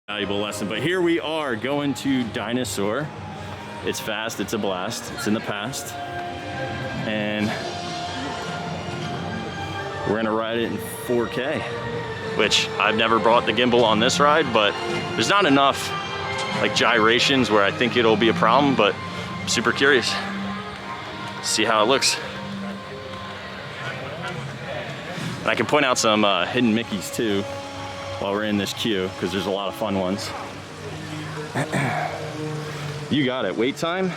Valuable lesson. But here we are going to Dinosaur. It's fast, it's a blast, it's in the past. And we're gonna ride it in 4K, which I've never brought the gimbal on this ride, but there's not enough like gyrations where I think it'll be a problem, but I'm super curious. See how it looks. And I can point out some hidden Mickeys too while we're in this queue, because there's a lot of fun ones. You got it. Wait time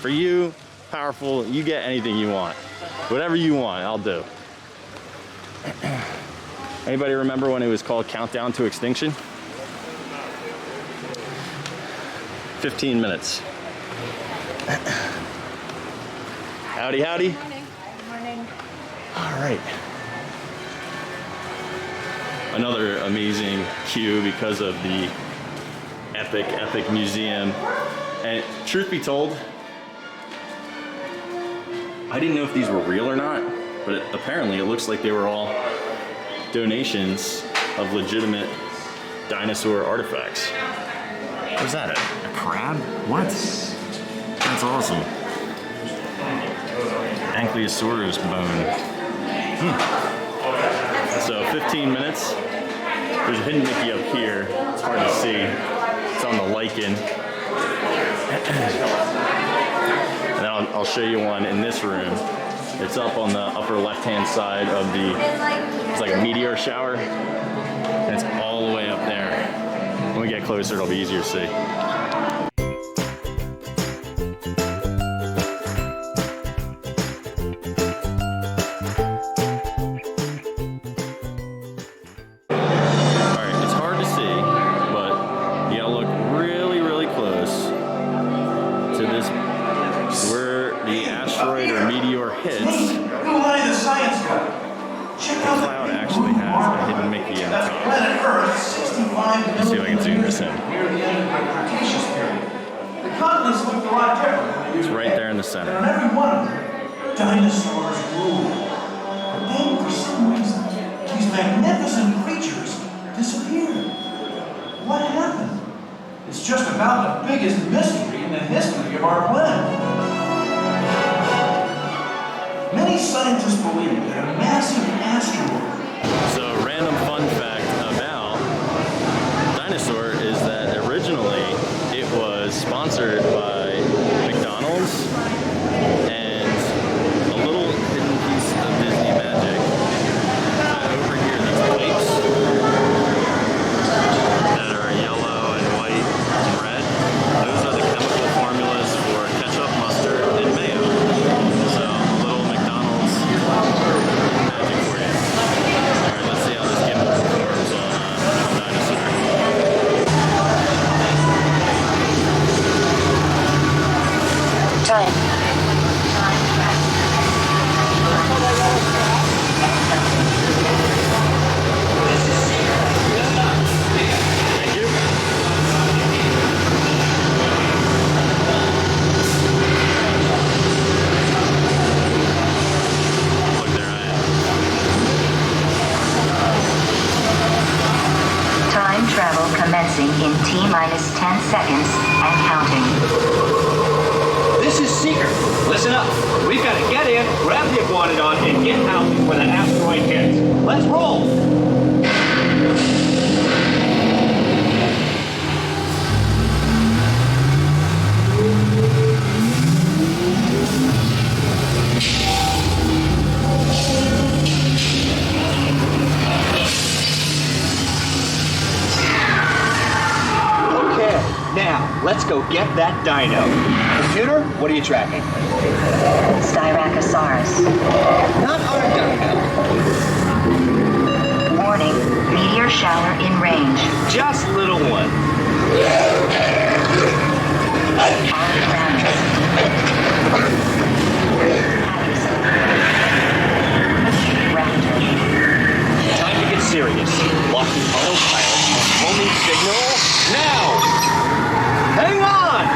for you, powerful. You get anything you want. Whatever you want, I'll do. Anybody remember when it was called Countdown to Extinction? 15 minutes. Howdy, howdy. Good morning. Good morning. All right. Another amazing queue because of the epic museum. And truth be told, I didn't know if these were real or not, but apparently it looks like they were all donations of legitimate dinosaur artifacts. What is that, a crab? What? That's awesome. Ankylosaurus bone. So 15 minutes. There's a hidden Mickey up here. It's hard to see. It's on the lichen. And then I'll show you one in this room. It's up on the upper left-hand side of it's like a meteor shower. And it's all the way up there. When we get closer, it'll be easier to see. Let's see if I can zoom this in. It's right there in the center. Every one of them, dinosaurs rule. But then, for some reason, these magnificent creatures disappeared. What happened? It's just about the biggest mystery in the history of our planet. Many scientists believe that a massive asteroid. So, random fun fact about Dinosaur is that originally it was sponsored by McDonald's and a little hidden piece of Disney magic. Over here, these pipes that are yellow and white and red, those are the chemical formulas for ketchup, mustard, and mayo. So, a little McDonald's magic for you. Alright, let's see how this gimbal performs on Dinosaur. Time. Thank you. Look, there I am. Time travel commencing in T-minus 10 seconds and counting. This is Seeker. Listen up. We've got to get in, grab the iguanodon, and get out before that asteroid hits. Let's roll! Okay, now let's go get that dino. Computer, what are you tracking? Styracosaurus. Not our dino. Warning, meteor shower in range. Just little one. Time to get serious. Locking autopilot. Homing signal now. Hang on!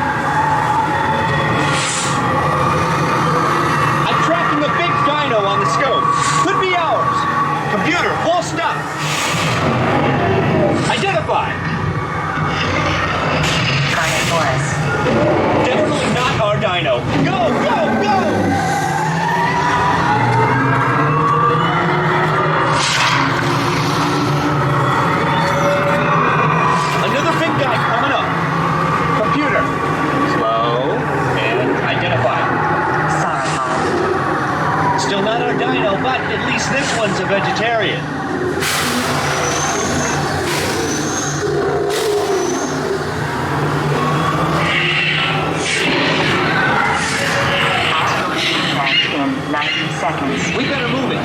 I'm tracking a big dino on the scope. But at least this one's a vegetarian. In 90 seconds. We better move it.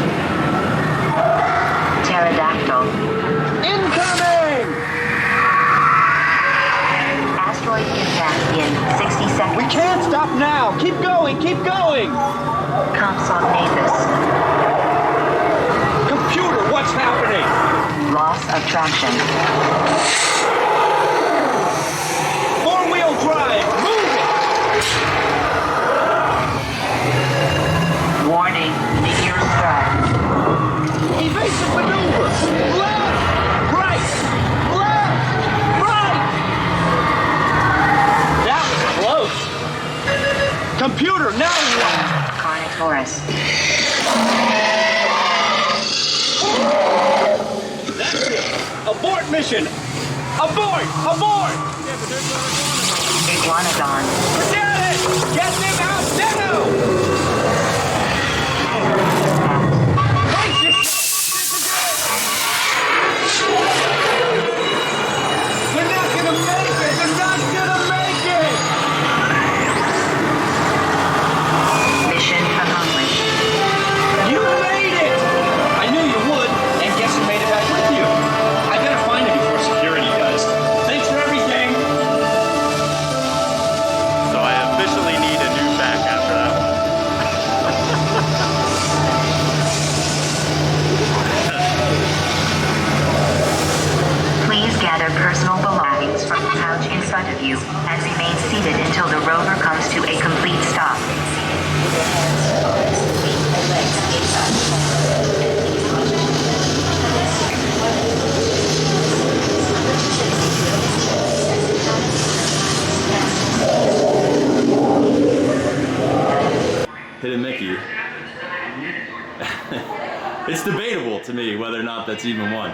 Pterodactyl. Incoming! Asteroid impact in 60 seconds. We can't stop now. Keep going, keep going. Compsognathus. Computer, what's happening? Loss of traction. Four-wheel drive, move it! Warning, meteor strike. Evasive maneuver! Left! Right! Left! Right! That was close! Computer, now what? Carnotaurus. That's it! Abort mission! Abort! Abort! Iguanodon. Forget it! Get them out now! They're not gonna make it! They're not gonna make it! Mission accomplished. You made it! I knew you would, and guess who made it back with you? I better find it before security does. Thanks for everything! So I officially need a new back after that one. Please gather personal belongings from the couch in front of you and remain seated until the rover comes to a complete stop. Hidden Mickey. It's debatable to me whether or not that's even one.